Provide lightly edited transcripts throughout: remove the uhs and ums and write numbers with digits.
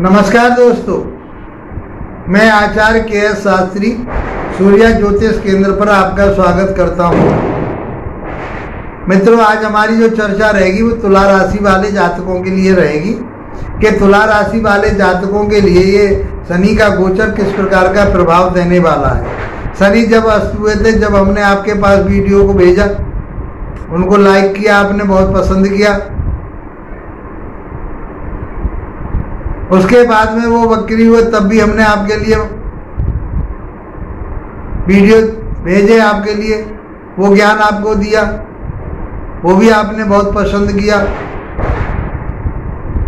नमस्कार दोस्तों, मैं आचार्य के.एस. शास्त्री सूर्या ज्योतिष केंद्र पर आपका स्वागत करता हूं। मित्रों, आज हमारी जो चर्चा रहेगी वो तुला राशि वाले जातकों के लिए रहेगी कि तुला राशि वाले जातकों के लिए ये शनि का गोचर किस प्रकार का प्रभाव देने वाला है। शनि जब अस्त हुए थे, जब हमने आपके पास वीडियो को भेजा, उनको लाइक किया, आपने बहुत पसंद किया। उसके बाद में वो वक्री हुए, तब भी हमने आपके लिए वीडियो भेजे, आपके लिए वो ज्ञान आपको दिया, वो भी आपने बहुत पसंद किया।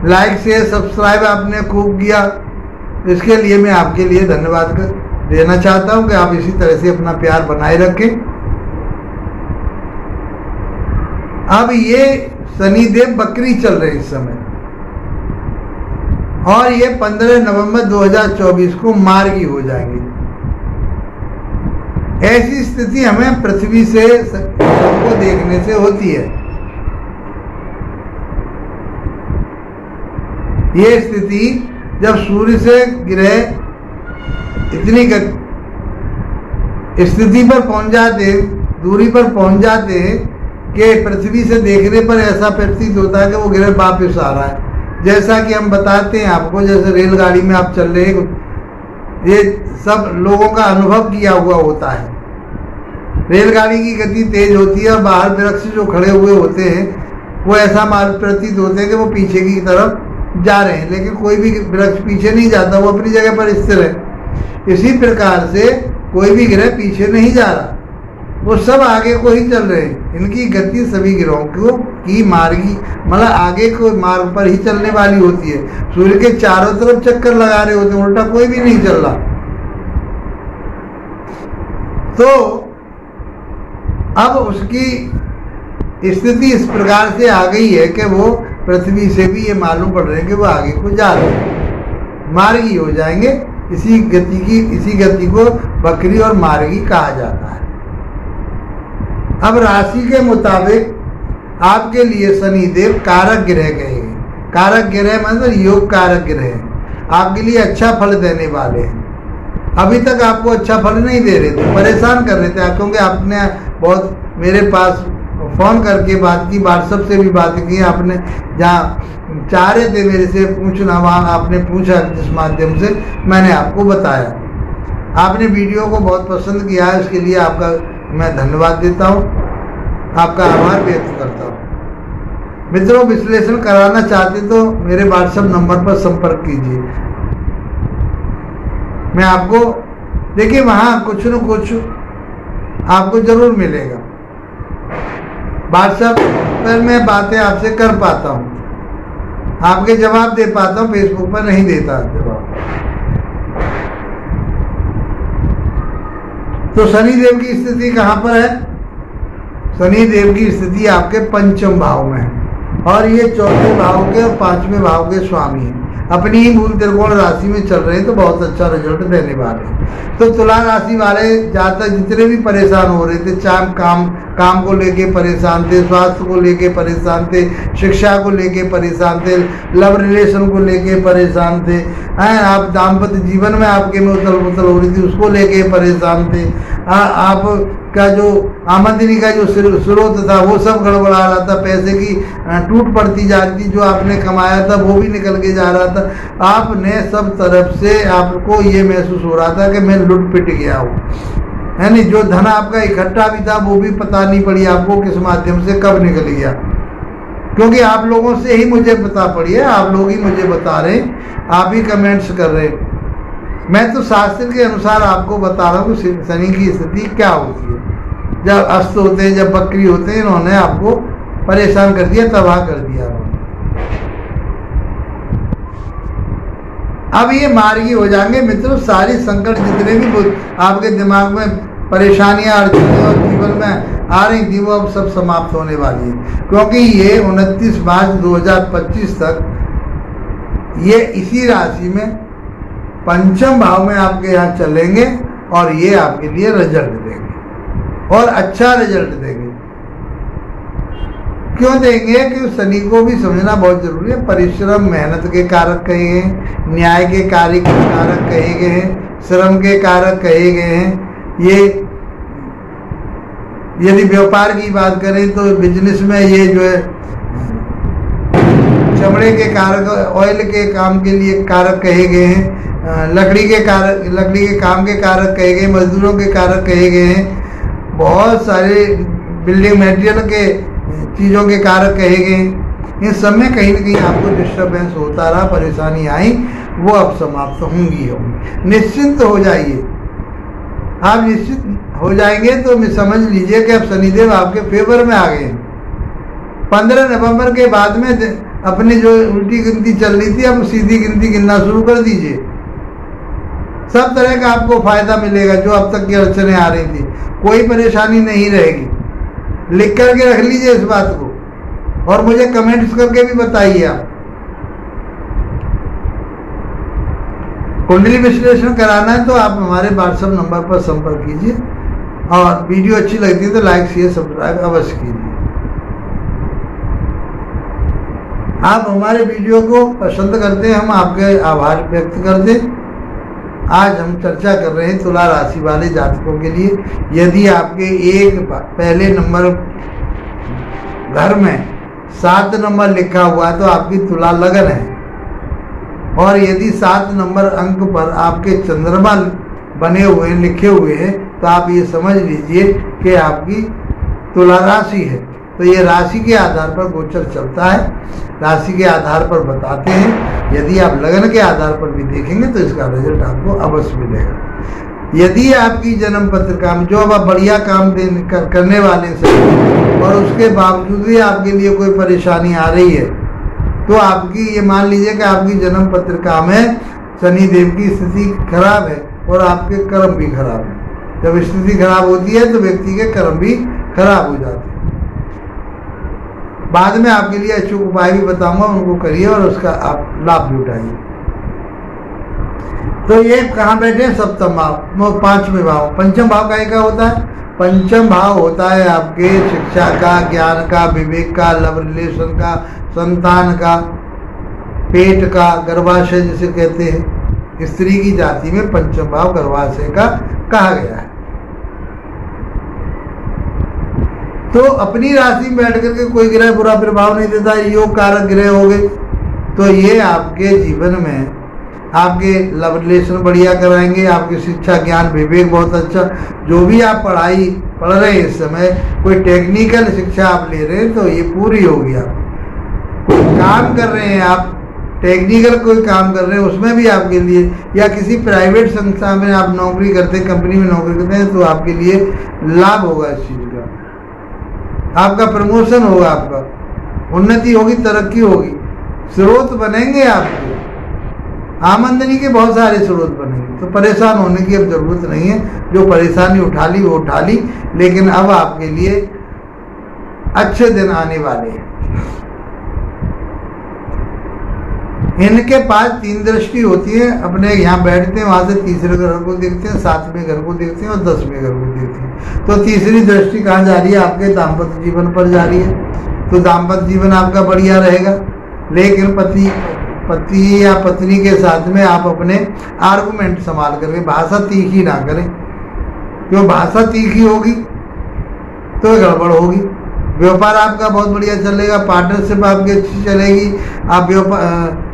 लाइक शेयर सब्सक्राइब आपने खूब किया। इसके लिए मैं आपके लिए धन्यवाद देना चाहता हूं कि आप इसी तरह से अपना प्यार बनाए रखें। अब ये शनिदेव बकरी चल रहे इस समय और ये 15 नवंबर 2024 को मार्गी हो जाएंगे। ऐसी स्थिति हमें पृथ्वी से सबको देखने से होती है। ये स्थिति जब सूर्य से ग्रह इतनी स्थिति पर पहुंच जाते, दूरी पर पहुंच जाते कि पृथ्वी से देखने पर ऐसा प्रतीत होता है कि वो ग्रह वापस आ रहा है। जैसा कि हम बताते हैं आपको, जैसे रेलगाड़ी में आप चल रहे हैं, ये सब लोगों का अनुभव किया हुआ होता है। रेलगाड़ी की गति तेज होती है और बाहर वृक्ष जो खड़े हुए होते हैं वो ऐसा प्रतीत होते हैं कि वो पीछे की तरफ जा रहे हैं, लेकिन कोई भी वृक्ष पीछे नहीं जाता, वो अपनी जगह पर स्थिर है। इसी प्रकार से कोई भी ग्रह पीछे नहीं जा रहा, वो सब आगे को ही चल रहे हैं। इनकी गति सभी ग्रहों की मार्गी मतलब आगे को मार्ग पर ही चलने वाली होती है। सूर्य के चारों तरफ चक्कर लगा रहे होते हैं, उल्टा कोई भी नहीं चल रहा। तो अब उसकी स्थिति इस प्रकार से आ गई है कि वो पृथ्वी से भी ये मालूम पड़ रहे हैं कि वो आगे को जा रहे हैं, मार्गी हो जाएंगे। इसी गति को बकरी और मार्गी कहा जाता है। अब राशि के मुताबिक आपके लिए शनिदेव कारक ग्रह कहेंगे। कारक ग्रह मतलब योग कारक ग्रह है, आपके लिए अच्छा फल देने वाले हैं। अभी तक आपको अच्छा फल नहीं दे रहे थे, परेशान कर रहे थे, क्योंकि आपने बहुत मेरे पास फ़ोन करके बात की, व्हाट्सएप से भी बात की। आपने जहाँ चाह रहे थे मेरे से पूछना, वहाँ आपने पूछा, जिस माध्यम से मैंने आपको बताया। आपने वीडियो को बहुत पसंद किया है, इसके लिए आपका मैं धन्यवाद देता हूँ, आपका आभार व्यक्त करता हूँ। मित्रों, विश्लेषण कराना चाहते तो मेरे व्हाट्सएप नंबर पर संपर्क कीजिए। मैं आपको देखिए, वहाँ कुछ न कुछ आपको जरूर मिलेगा। व्हाट्सएप पर मैं बातें आपसे कर पाता हूँ, आपके जवाब दे पाता हूँ, फेसबुक पर नहीं देता जवाब। तो शनिदेव की स्थिति कहाँ पर है? शनिदेव की स्थिति आपके पंचम भाव में है और ये चौथे भाव के और पांचवें भाव के स्वामी हैं। अपनी ही मूल त्रिकोण राशि में चल रहे हैं, तो बहुत अच्छा रिजल्ट देने वाले हैं। तो तुला राशि वाले जातक जितने भी परेशान हो रहे थे, चाहे काम को लेके परेशान थे, स्वास्थ्य को लेके परेशान थे, शिक्षा को लेके परेशान थे, लव रिलेशन को लेके परेशान थे, आप दाम्पत्य जीवन में आपके में उथल पुथल हो रही थी, उसको लेके परेशान थे, आपका जो आमदनी का जो स्रोत था वो सब गड़बड़ा रहा था, पैसे की टूट पड़ती जा रही थी, जो आपने कमाया था वो भी निकल के जा रहा था। आपने सब तरफ से आपको ये महसूस हो रहा था कि मैं लुट पिट गया हूँ, है नहीं। जो धन आपका इकट्ठा भी था वो भी पता नहीं पड़ी आपको किस माध्यम से कब निकल गया, क्योंकि आप लोगों से ही मुझे पता पड़ी है, आप लोग ही मुझे बता रहे हैं, आप ही कमेंट्स कर रहे हैं। मैं तो शास्त्र के अनुसार आपको बता रहा हूँ कि शनि की स्थिति क्या होती है। जब अस्त होते हैं, जब बकरी होते हैं, इन्होंने आपको परेशान कर दिया, तबाह कर दिया। अब ये मार्गी हो जाएंगे। मित्रों, सारी संकट जितने भी आपके दिमाग में परेशानियां, अड़चनें और जीवन में आ रही थी, वो अब सब समाप्त होने वाली है, क्योंकि ये 29 मार्च 2025 तक ये इसी राशि में पंचम भाव में आपके यहाँ चलेंगे और ये आपके लिए रिजल्ट देंगे और अच्छा रिजल्ट देंगे। क्यों देंगे कि शनि को भी समझना बहुत जरूरी है। परिश्रम मेहनत के कारक कहे गए हैं, न्याय के कार्य के कारक कहे गए हैं, श्रम के कारक कहे गए हैं। ये यदि व्यापार की बात करें तो बिजनेस में ये जो है चमड़े के कारक, ऑयल के काम के लिए कारक कहे गए हैं, लकड़ी के काम के कारक कहे गए, मजदूरों के कारक कहे गए हैं, बहुत सारे बिल्डिंग मटेरियल के चीज़ों के कारक कहे गए। इन सब में कहीं ना कहीं आपको डिस्टर्बेंस होता रहा, परेशानी आई, वो अब समाप्त होंगी। निश्चिंत हो जाइए। आप निश्चित हो जाएंगे तो समझ लीजिए कि अब शनिदेव आपके फेवर में आ गए हैं। 15 नवंबर के बाद में अपनी जो उल्टी गिनती चल रही थी, अब सीधी गिनती गिनना शुरू कर दीजिए। सब तरह का आपको फायदा मिलेगा। जो अब तक की अड़चनें आ रही थी, कोई परेशानी नहीं रहेगी। लिख करके रख लीजिए इस बात को और मुझे कमेंट्स करके भी बताइए। आप कुंडली विश्लेषण कराना है तो आप हमारे व्हाट्सएप नंबर पर संपर्क कीजिए और वीडियो अच्छी लगती है तो लाइक शेयर सब्सक्राइब अवश्य कीजिए। आप हमारे वीडियो को पसंद करते हैं, हम आपके आभार व्यक्त करते हैं। आज हम चर्चा कर रहे हैं तुला राशि वाले जातकों के लिए। यदि आपके एक पहले नंबर घर में 7 नंबर लिखा हुआ है तो आपकी तुला लगन है, और यदि 7 नंबर अंक पर आपके चंद्रमा बने हुए लिखे हुए हैं तो आप ये समझ लीजिए कि आपकी तुला राशि है। तो ये राशि के आधार पर गोचर चलता है, राशि के आधार पर बताते हैं। यदि आप लगन के आधार पर भी देखेंगे तो इसका रिजल्ट आपको अवश्य मिलेगा। यदि आपकी जन्म पत्रिका में जो अब आप बढ़िया काम करने वाले हैं और उसके बावजूद भी आपके लिए कोई परेशानी आ रही है तो आपकी ये मान लीजिए कि आपकी जन्म पत्रिका में शनि देव की स्थिति खराब है और आपके कर्म भी खराब है। जब स्थिति खराब होती है तो व्यक्ति के कर्म भी खराब हो जाते हैं। बाद में आपके लिए अचूक उपाय भी बताऊंगा, उनको करिए और उसका आप लाभ भी उठाइए। तो ये कहाँ बैठे हैं? सप्तम भाव, 5वें भाव। पंचम भाव का होता है? पंचम भाव होता है आपके शिक्षा का, ज्ञान का, विवेक का, लव रिलेशन का, संतान का, पेट का, गर्भाशय जिसे कहते हैं। स्त्री की जाति में पंचम भाव गर्भाशय का कहा गया है। तो अपनी राशि में बैठ करके कोई ग्रह बुरा प्रभाव नहीं देता, योग कारक ग्रह हो गए तो ये आपके जीवन में आपके लव रिलेशन बढ़िया कराएंगे, आपकी शिक्षा ज्ञान विवेक बहुत अच्छा। जो भी आप पढ़ाई पढ़ रहे हैं इस समय, कोई टेक्निकल शिक्षा आप ले रहे हैं तो ये पूरी होगी। आप कोई काम कर रहे हैं, आप टेक्निकल कोई काम कर रहे हैं उसमें भी आपके लिए, या किसी प्राइवेट संस्था में आप नौकरी करते हैं, कंपनी में नौकरी करते हैं तो आपके लिए लाभ होगा इस चीज़ का। आपका प्रमोशन होगा, आपका उन्नति होगी, तरक्की होगी, स्रोत बनेंगे, आपके आमदनी के बहुत सारे स्रोत बनेंगे। तो परेशान होने की अब जरूरत नहीं है। जो परेशानी उठा ली वो उठा ली, लेकिन अब आपके लिए अच्छे दिन आने वाले हैं। इनके पास 3 दृष्टि होती है। अपने यहाँ बैठते हैं, वहां से तीसरे घर को देखते हैं, 7वें घर को देखते हैं और 10वें घर को देखते हैं। तो तीसरी दृष्टि कहाँ जा रही है? आपके दाम्पत्य जीवन पर जा रही है। तो दाम्पत्य जीवन आपका बढ़िया रहेगा, लेकिन पति या पत्नी के साथ में आप अपने आर्गुमेंट संभाल करके भाषा तीखी ना करें, क्यों भाषा तीखी होगी तो गड़बड़ होगी। व्यापार आपका बहुत बढ़िया चलेगा, पार्टनरशिप आपकी अच्छी चलेगी,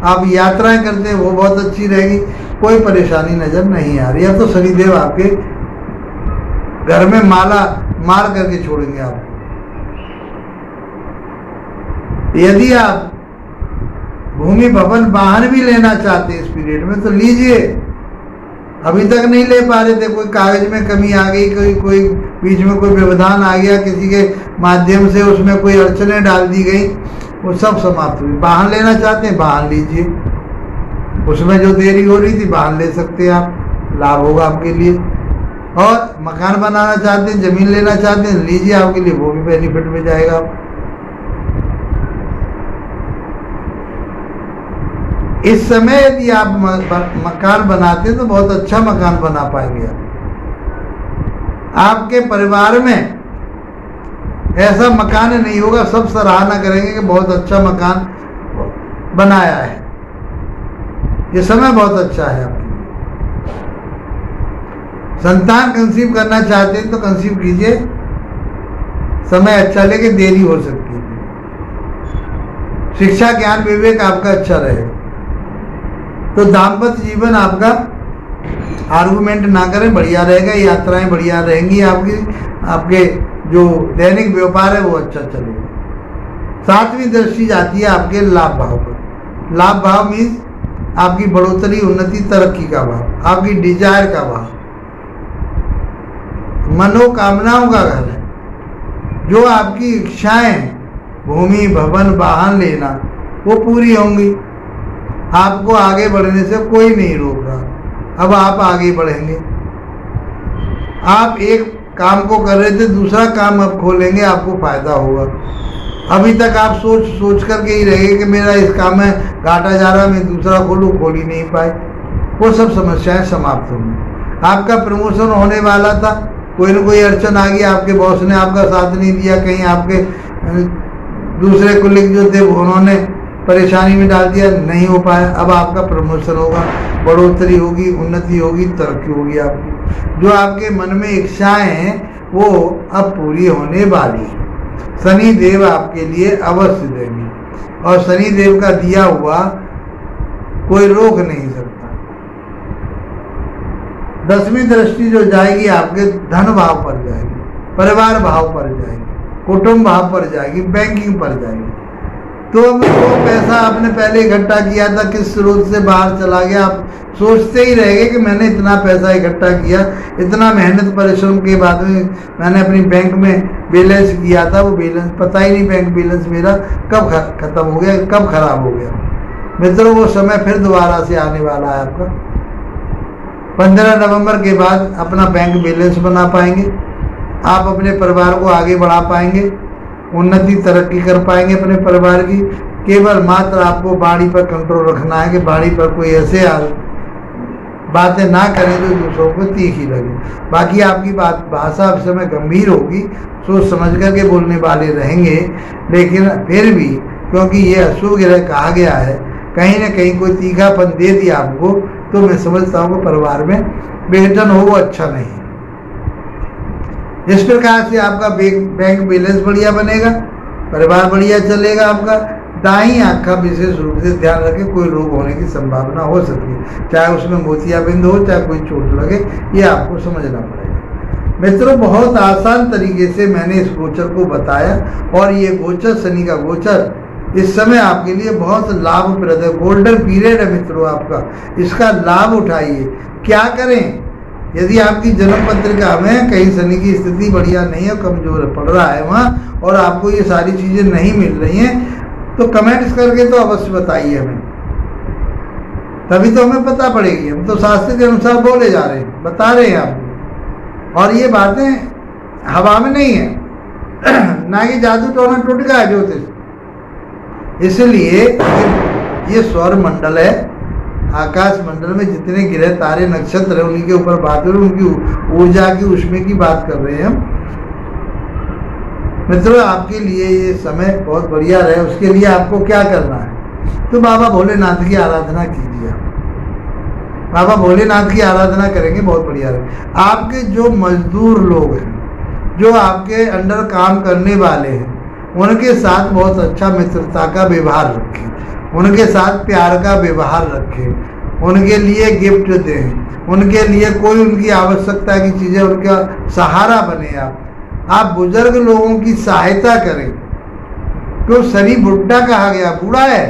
आप यात्राएं करते हैं वो बहुत अच्छी रहेगी, कोई परेशानी नजर नहीं आ रही है। तो शनिदेव आपके घर में माला मार करके छोड़ेंगे आपको। यदि आप भूमि भवन वाहन भी लेना चाहते हैं इस पीरियड में तो लीजिए। अभी तक नहीं ले पा रहे थे, कोई कागज में कमी आ गई, कोई बीच में कोई व्यवधान आ गया, किसी के माध्यम से उसमें कोई अड़चनें डाल दी गई, वो सब समाप्त हुई। वाहन लेना चाहते हैं वाहन लीजिए, उसमें जो देरी हो रही थी वाहन ले सकते हैं आप, लाभ होगा आपके लिए। और मकान बनाना चाहते हैं, जमीन लेना चाहते हैं लीजिए, आपके लिए वो भी बेनिफिट में जाएगा। इस समय यदि आप मकान बनाते हैं तो बहुत अच्छा मकान बना पाएंगे। आपके परिवार में ऐसा मकान नहीं होगा, सब सराहना करेंगे कि बहुत अच्छा मकान बनाया है। ये समय बहुत अच्छा है आपके लिए। संतान कंसीव करना चाहते हैं तो कंसीव कीजिए, समय अच्छा, लेकिन देरी हो सकती है। शिक्षा ज्ञान विवेक आपका अच्छा रहे तो दाम्पत्य जीवन आपका आर्गुमेंट ना करें, बढ़िया रहेगा। यात्राएं बढ़िया रहेंगी आपकी, आपके जो दैनिक व्यापार है वो अच्छा चलेगा। 7वीं दृष्टि जाती है आपके लाभ भाव पर। लाभ भाव मीन्स आपकी बढ़ोतरी, उन्नति, तरक्की का भाव, आपकी डिजायर का भाव, मनोकामनाओं का घर है। जो आपकी इच्छाएं, भूमि, भवन, वाहन लेना, वो पूरी होंगी। आपको आगे बढ़ने से कोई नहीं रोक रहा। अब आप आगे बढ़ेंगे। आप एक काम को कर रहे थे, दूसरा काम अब खोलेंगे, आपको फायदा होगा। अभी तक आप सोच करके ही रहे कि मेरा इस काम में घाटा जा रहा, मैं दूसरा खोलूं, खोल ही नहीं पाए। वो सब समस्याएं समाप्त होंगी। आपका प्रमोशन होने वाला था, कोई ना कोई अड़चन आ गई, आपके बॉस ने आपका साथ नहीं दिया, कहीं आपके दूसरे कुलीग जो थे उन्होंने परेशानी में डाल दिया, नहीं हो पाया। अब आपका प्रमोशन होगा, बढ़ोतरी होगी, उन्नति होगी, तरक्की होगी आपकी। जो आपके मन में इच्छाएं हैं वो अब पूरी होने वाली है। शनि देव आपके लिए अवश्य देंगे, और शनि देव का दिया हुआ कोई रोक नहीं सकता। 10वीं दृष्टि जो जाएगी आपके धन भाव पर जाएगी, परिवार भाव पर जाएगी, कुटुंब भाव पर जाएगी, बैंकिंग पर जाएगी। तो अब वो पैसा आपने पहले इकट्ठा किया था, किस स्रोत से बाहर चला गया, आप सोचते ही रहेंगे कि मैंने इतना पैसा इकट्ठा किया, इतना मेहनत परिश्रम के बाद में मैंने अपनी बैंक में बैलेंस किया था, वो बैलेंस पता ही नहीं बैंक बैलेंस मेरा कब खत्म हो गया, कब खराब हो गया। मित्रों, वो समय फिर दोबारा से आने वाला है आपका। 15 नवंबर के बाद अपना बैंक बैलेंस बना पाएंगे, आप अपने परिवार को आगे बढ़ा पाएंगे, उन्नति तरक्की कर पाएंगे अपने परिवार की। केवल मात्र आपको बाणी पर कंट्रोल रखना है कि बाणी पर कोई ऐसे बातें ना करें जो दूसरों को तीखी लगे। बाकी आपकी भाषा उस समय गंभीर होगी, सोच समझ करके बोलने वाले रहेंगे, लेकिन फिर भी क्योंकि ये अशुभ ग्रह कहा गया है, कहीं ना कहीं कोई तीखापन दे दिया आपको, तो मैं समझता हूँ कि परिवार में बेहतर हो वो अच्छा नहीं। इस प्रकार से आपका बैंक बैलेंस बढ़िया बनेगा, परिवार बढ़िया चलेगा आपका। दाहिनी आँख का विशेष रूप से ध्यान रखें, कोई रोग होने की संभावना हो सकती है, चाहे उसमें मोतियाबिंद हो, चाहे कोई चोट लगे, ये आपको समझना पड़ेगा। मित्रों, बहुत आसान तरीके से मैंने इस गोचर को बताया, और ये गोचर, शनि का गोचर, इस समय आपके लिए बहुत लाभप्रद है। गोल्डन पीरियड है मित्रों आपका, इसका लाभ उठाइए। क्या करें? यदि आपकी जन्म पत्रिका में कहीं शनि की स्थिति बढ़िया नहीं है, कमजोर पड़ रहा है वहाँ, और आपको ये सारी चीजें नहीं मिल रही हैं, तो कमेंट्स करके तो अवश्य बताइए हमें, तभी तो हमें पता पड़ेगी। हम तो शास्त्र के अनुसार बोले जा रहे हैं, बता रहे हैं आपको, और ये बातें हवा में नहीं है ना कि जादू टोना टोटका है ज्योतिष। इसलिए ये सौर मंडल है, आकाश मंडल में जितने ग्रह तारे नक्षत्र है उन्हीं के ऊपर बात हो रही, उनकी ऊर्जा की उष्मे की बात कर रहे हैं हम। मित्रों, आपके लिए ये समय बहुत बढ़िया रहे, उसके लिए आपको क्या करना है? तो बाबा भोलेनाथ की आराधना कीजिए। बाबा भोलेनाथ की आराधना करेंगे, बहुत बढ़िया रहे। आपके जो मजदूर लोग हैं, जो आपके अंडर काम करने वाले हैं, उनके साथ बहुत अच्छा मित्रता का व्यवहार रखें, उनके साथ प्यार का व्यवहार रखें, उनके लिए गिफ्ट दें, उनके लिए कोई उनकी आवश्यकता की चीज़ें, उनका सहारा बने। आप बुजुर्ग लोगों की सहायता करें। तो शनि बुढ़ा कहा गया, बूढ़ा है,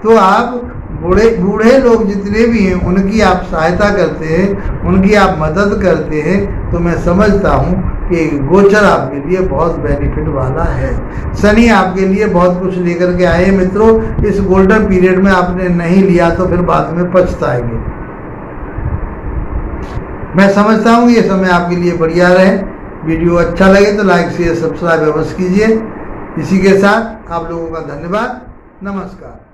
तो आप बूढ़े लोग जितने भी हैं उनकी आप सहायता करते हैं, उनकी आप मदद करते हैं, तो मैं समझता हूँ कि गोचर आपके लिए बहुत बेनिफिट वाला है। शनि आपके लिए बहुत कुछ लेकर के आए हैं मित्रों। इस गोल्डन पीरियड में आपने नहीं लिया तो फिर बाद में पछताएंगे। मैं समझता हूँ ये समय आपके लिए बढ़िया रहे। वीडियो अच्छा लगे तो लाइक शेयर सब्सक्राइब अवश्य कीजिए। इसी के साथ आप लोगों का धन्यवाद। नमस्कार।